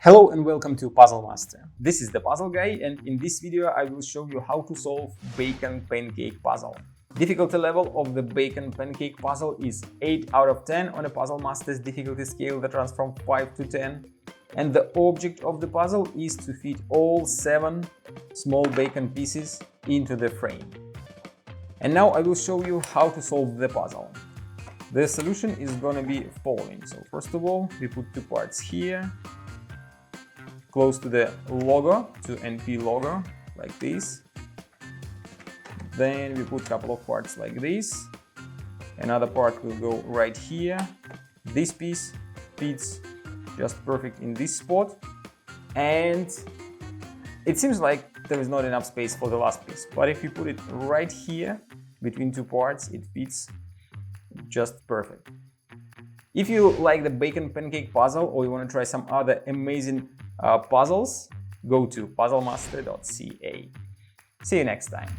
Hello and welcome to Puzzle Master. This is the Puzzle Guy, and in this video I will show you how to solve Bacon Pancake puzzle. Difficulty level of the Bacon Pancake puzzle is 8 out of 10 on a Puzzle Master's difficulty scale that runs from 5 to 10. And the object of the puzzle is to fit all 7 small bacon pieces into the frame. And now I will show you how to solve the puzzle. The solution is gonna be following. So first of all, we put 2 parts here, close to the logo, to NP logo, like this. Then we put a couple of parts like this. Another part will go right here. This piece fits just perfect in this spot. And it seems like there is not enough space for the last piece. But if you put it right here, between 2 parts, it fits just perfect. If you like the Bacon Pancake puzzle or you want to try some other amazing puzzles, go to puzzlemaster.ca. See you next time.